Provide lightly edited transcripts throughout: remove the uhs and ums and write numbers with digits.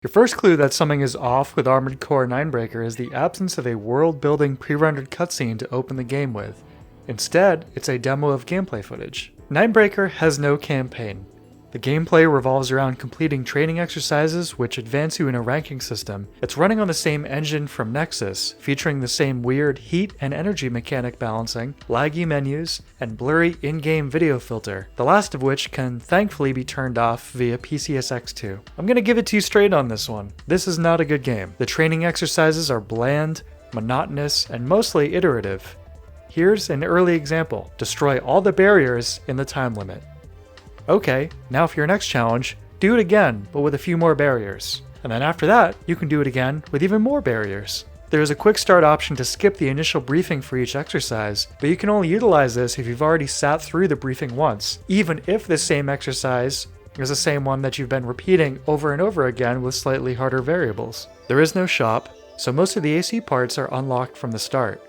Your first clue that something is off with Armored Core Nightbreaker is the absence of a world-building pre-rendered cutscene to open the game with. Instead, it's a demo of gameplay footage. Nightbreaker has no campaign. The gameplay revolves around completing training exercises which advance you in a ranking system. It's running on the same engine from Nexus, featuring the same weird heat and energy mechanic balancing, laggy menus, and blurry in-game video filter, the last of which can thankfully be turned off via PCSX2. I'm gonna give it to you straight on this one. This is not a good game. The training exercises are bland, monotonous, and mostly iterative. Here's an early example. Destroy all the barriers in the time limit. Okay, now for your next challenge, do it again, but with a few more barriers. And then after that, you can do it again with even more barriers. There is a quick start option to skip the initial briefing for each exercise, but you can only utilize this if you've already sat through the briefing once, even if the same exercise is the same one that you've been repeating over and over again with slightly harder variables. There is no shop, so most of the AC parts are unlocked from the start.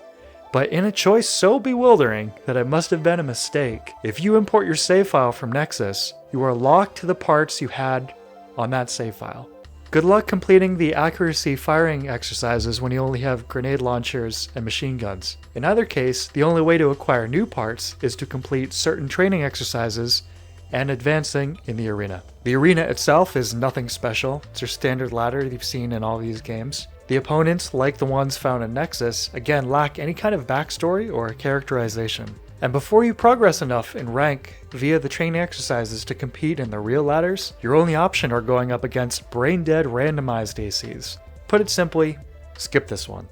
But in a choice so bewildering that it must have been a mistake, if you import your save file from Nexus, you are locked to the parts you had on that save file. Good luck completing the accuracy firing exercises when you only have grenade launchers and machine guns. In either case, the only way to acquire new parts is to complete certain training exercises and advancing in the arena. The arena itself is nothing special. It's your standard ladder you've seen in all these games. The opponents, like the ones found in Nexus, again lack any kind of backstory or characterization. And before you progress enough in rank via the training exercises to compete in the real ladders, your only option are going up against brain-dead randomized ACs. Put it simply, skip this one.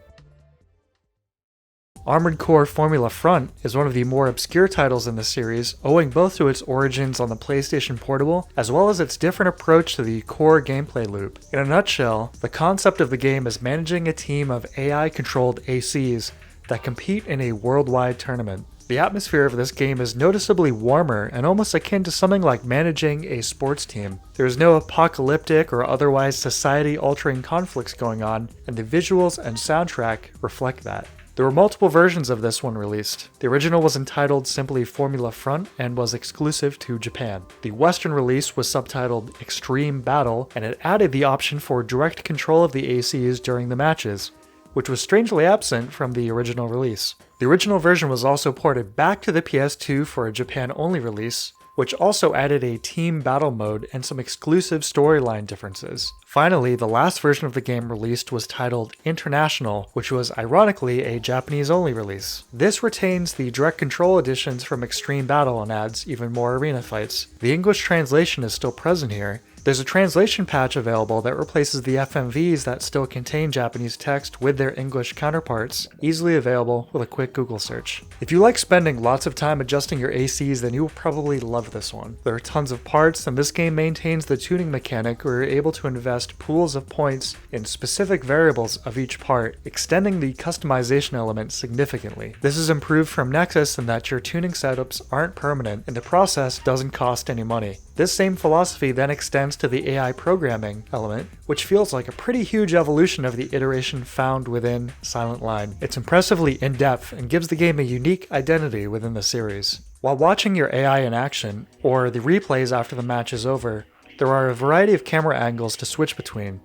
Armored Core Formula Front is one of the more obscure titles in the series, owing both to its origins on the PlayStation Portable, as well as its different approach to the core gameplay loop. In a nutshell, the concept of the game is managing a team of AI-controlled ACs that compete in a worldwide tournament. The atmosphere of this game is noticeably warmer and almost akin to something like managing a sports team. There is no apocalyptic or otherwise society-altering conflicts going on, and the visuals and soundtrack reflect that. There were multiple versions of this one released. The original was entitled simply Formula Front and was exclusive to Japan. The Western release was subtitled Extreme Battle, and it added the option for direct control of the ACs during the matches, which was strangely absent from the original release. The original version was also ported back to the PS2 for a Japan-only release, which also added a team battle mode and some exclusive storyline differences. Finally, the last version of the game released was titled International, which was ironically a Japanese-only release. This retains the direct control additions from Extreme Battle and adds even more arena fights. The English translation is still present here. There's a translation patch available that replaces the FMVs that still contain Japanese text with their English counterparts, easily available with a quick Google search. If you like spending lots of time adjusting your ACs, then you will probably love this one. There are tons of parts, and this game maintains the tuning mechanic where you're able to invest pools of points in specific variables of each part, extending the customization element significantly. This is improved from Nexus in that your tuning setups aren't permanent, and the process doesn't cost any money. This same philosophy then extends to the AI programming element, which feels like a pretty huge evolution of the iteration found within Silent Line. It's impressively in-depth and gives the game a unique identity within the series. While watching your AI in action, or the replays after the match is over, there are a variety of camera angles to switch between.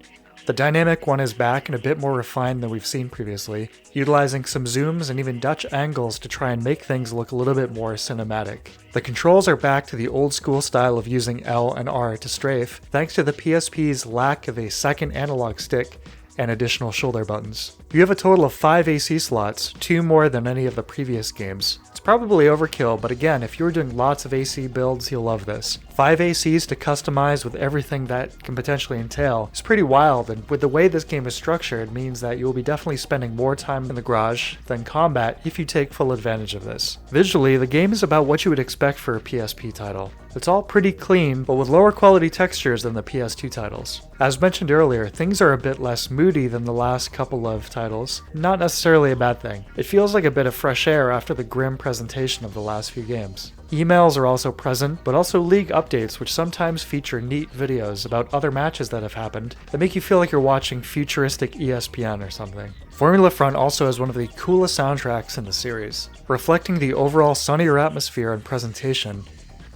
The dynamic one is back and a bit more refined than we've seen previously, utilizing some zooms and even Dutch angles to try and make things look a little bit more cinematic. The controls are back to the old school style of using L and R to strafe, thanks to the PSP's lack of a second analog stick and additional shoulder buttons. You have a total of 5 AC slots, 2 more than any of the previous games. It's probably overkill, but again, if you're doing lots of AC builds, you'll love this. 5 ACs to customize with everything that can potentially entail is pretty wild, and with the way this game is structured means that you'll be definitely spending more time in the garage than combat if you take full advantage of this. Visually, the game is about what you would expect for a PSP title. It's all pretty clean, but with lower quality textures than the PS2 titles. As mentioned earlier, things are a bit less moody than the last couple of titles. Not necessarily a bad thing. It feels like a bit of fresh air after the grim presentation of the last few games. Emails are also present, but also league updates which sometimes feature neat videos about other matches that have happened that make you feel like you're watching futuristic ESPN or something. Formula Front also has one of the coolest soundtracks in the series. Reflecting the overall sunnier atmosphere and presentation,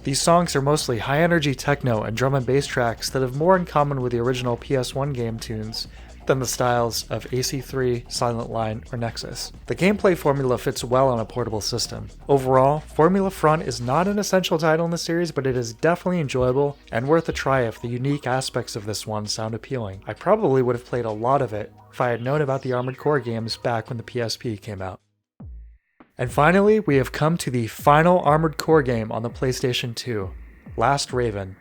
These songs are mostly high-energy techno and drum and bass tracks that have more in common with the original PS1 game tunes than the styles of AC3, Silent Line, or Nexus. The gameplay formula fits well on a portable system. Overall, Formula Front is not an essential title in the series, but it is definitely enjoyable and worth a try if the unique aspects of this one sound appealing. I probably would have played a lot of it if I had known about the Armored Core games back when the PSP came out. And finally, we have come to the final Armored Core game on the PlayStation 2, Last Raven,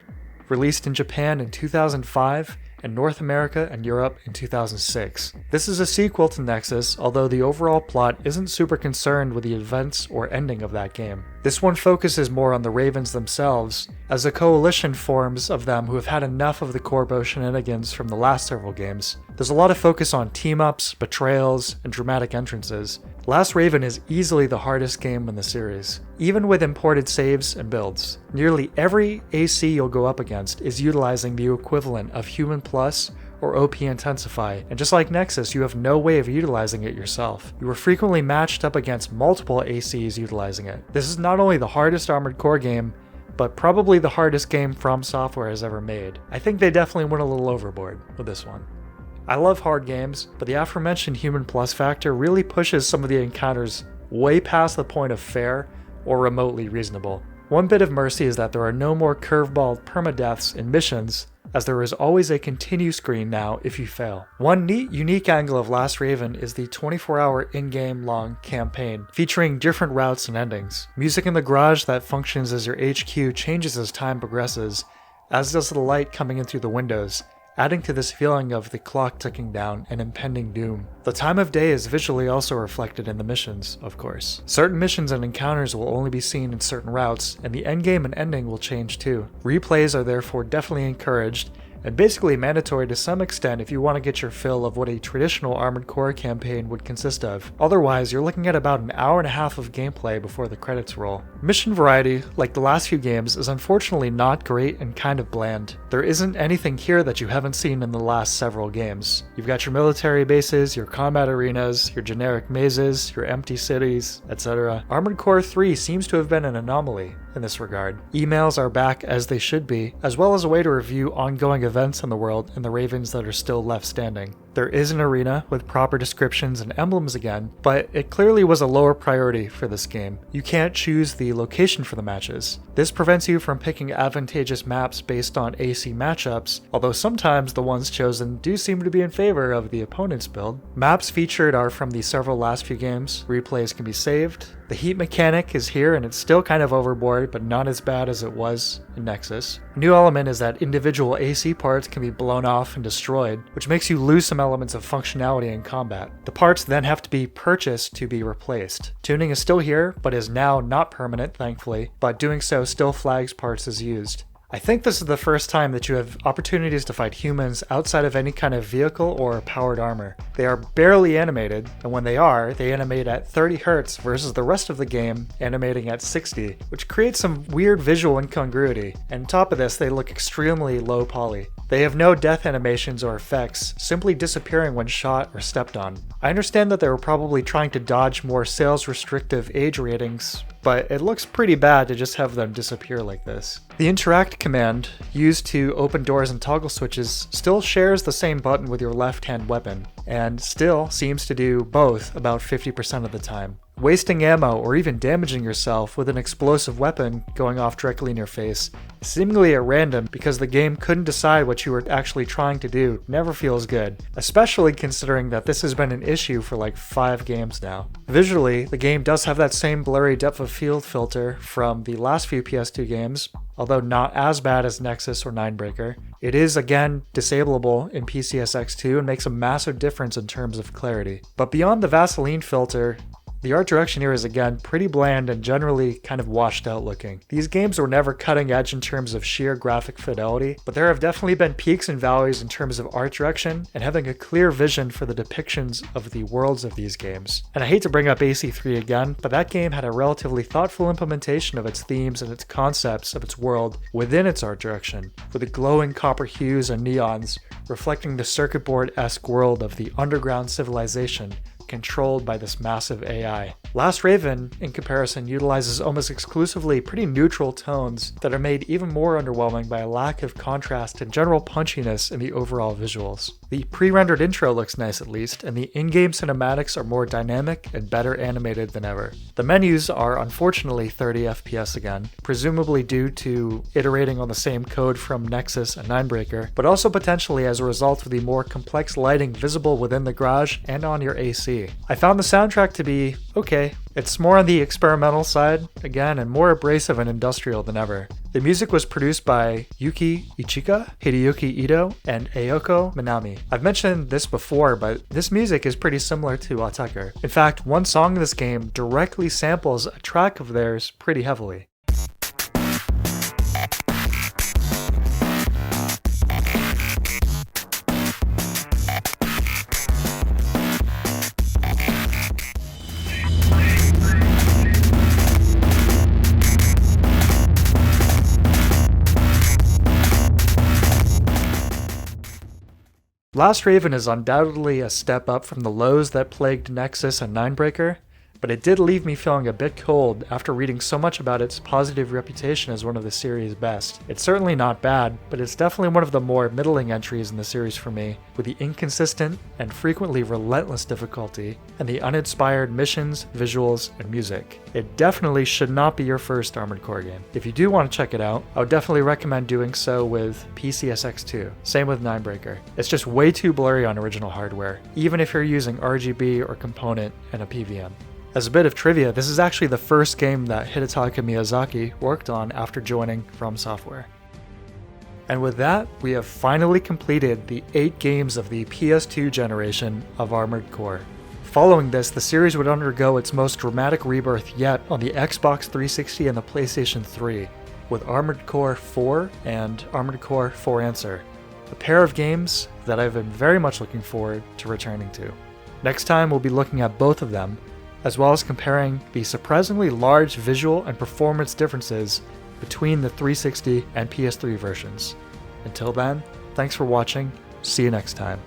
released in Japan in 2005, and North America and Europe in 2006. This is a sequel to Nexus, although the overall plot isn't super concerned with the events or ending of that game. This one focuses more on the Ravens themselves, as a coalition forms of them who have had enough of the Corpo shenanigans from the last several games. There's a lot of focus on team-ups, betrayals, and dramatic entrances. Last Raven is easily the hardest game in the series, even with imported saves and builds. Nearly every AC you'll go up against is utilizing the equivalent of Human Plus or OP Intensify, and just like Nexus, you have no way of utilizing it yourself. You are frequently matched up against multiple ACs utilizing it. This is not only the hardest Armored Core game, but probably the hardest game From Software has ever made. I think they definitely went a little overboard with this one. I love hard games, but the aforementioned Human Plus factor really pushes some of the encounters way past the point of fair or remotely reasonable. One bit of mercy is that there are no more curveball permadeaths in missions, as there is always a continue screen now if you fail. One neat, unique angle of Last Raven is the 24-hour in-game long campaign, featuring different routes and endings. Music in the garage that functions as your HQ changes as time progresses, as does the light coming in through the windows, adding to this feeling of the clock ticking down and impending doom. The time of day is visually also reflected in the missions, of course. Certain missions and encounters will only be seen in certain routes, and the endgame and ending will change too. Replays are therefore definitely encouraged, and basically mandatory to some extent if you want to get your fill of what a traditional Armored Core campaign would consist of. Otherwise, you're looking at about an hour and a half of gameplay before the credits roll. Mission variety, like the last few games, is unfortunately not great and kind of bland. There isn't anything here that you haven't seen in the last several games. You've got your military bases, your combat arenas, your generic mazes, your empty cities, etc. Armored Core 3 seems to have been an anomaly in this regard. Emails are back as they should be, as well as a way to review ongoing events in the world and the Ravens that are still left standing. There is an arena with proper descriptions and emblems again, but it clearly was a lower priority for this game. You can't choose the location for the matches. This prevents you from picking advantageous maps based on AC matchups, although sometimes the ones chosen do seem to be in favor of the opponent's build. Maps featured are from the several last few games. Replays can be saved. The heat mechanic is here and it's still kind of overboard, but not as bad as it was in Nexus. A new element is that individual AC parts can be blown off and destroyed, which makes you lose some elements of functionality in combat. The parts then have to be purchased to be replaced. Tuning is still here, but is now not permanent, thankfully, but doing so still flags parts as used. I think this is the first time that you have opportunities to fight humans outside of any kind of vehicle or powered armor. They are barely animated, and when they are, they animate at 30 Hz versus the rest of the game animating at 60, which creates some weird visual incongruity, and on top of this they look extremely low poly. They have no death animations or effects, simply disappearing when shot or stepped on. I understand that they were probably trying to dodge more sales restrictive age ratings, but it looks pretty bad to just have them disappear like this. The interact command, used to open doors and toggle switches, still shares the same button with your left-hand weapon, and still seems to do both about 50% of the time. Wasting ammo or even damaging yourself with an explosive weapon going off directly in your face, seemingly at random because the game couldn't decide what you were actually trying to do, never feels good, especially considering that this has been an issue for like 5 games now. Visually, the game does have that same blurry depth of field filter from the last few PS2 games, although not as bad as Nexus or Nightbreaker. It is again disableable in PCSX2 and makes a massive difference in terms of clarity. But beyond the Vaseline filter, the art direction here is again pretty bland and generally kind of washed out looking. These games were never cutting edge in terms of sheer graphic fidelity, but there have definitely been peaks and valleys in terms of art direction and having a clear vision for the depictions of the worlds of these games. And I hate to bring up AC3 again, but that game had a relatively thoughtful implementation of its themes and its concepts of its world within its art direction, with the glowing copper hues and neons reflecting the circuit board-esque world of the underground civilization controlled by this massive AI. Last Raven, in comparison, utilizes almost exclusively pretty neutral tones that are made even more underwhelming by a lack of contrast and general punchiness in the overall visuals. The pre-rendered intro looks nice at least, and the in-game cinematics are more dynamic and better animated than ever. The menus are unfortunately 30 FPS again, presumably due to iterating on the same code from Nexus and Nightbreaker, but also potentially as a result of the more complex lighting visible within the garage and on your AC. I found the soundtrack to be okay. It's more on the experimental side, again, and more abrasive and industrial than ever. The music was produced by Yuki Ichika, Hideyuki Ito, and Ayoko Minami. I've mentioned this before, but this music is pretty similar to Attacker. In fact, one song in this game directly samples a track of theirs pretty heavily. Last Raven is undoubtedly a step up from the lows that plagued Nexus and Nightbreaker, but it did leave me feeling a bit cold after reading so much about its positive reputation as one of the series' best. It's certainly not bad, but it's definitely one of the more middling entries in the series for me, with the inconsistent and frequently relentless difficulty, and the uninspired missions, visuals, and music. It definitely should not be your first Armored Core game. If you do want to check it out, I would definitely recommend doing so with PCSX2. Same with Nightbreaker. It's just way too blurry on original hardware, even if you're using RGB or component and a PVM. As a bit of trivia, this is actually the first game that Hidetaka Miyazaki worked on after joining From Software. And with that, we have finally completed the 8 games of the PS2 generation of Armored Core. Following this, the series would undergo its most dramatic rebirth yet on the Xbox 360 and the PlayStation 3, with Armored Core 4 and Armored Core 4 Answer, a pair of games that I've been very much looking forward to returning to. Next time, we'll be looking at both of them, as well as comparing the surprisingly large visual and performance differences between the 360 and PS3 versions. Until then, thanks for watching, see you next time.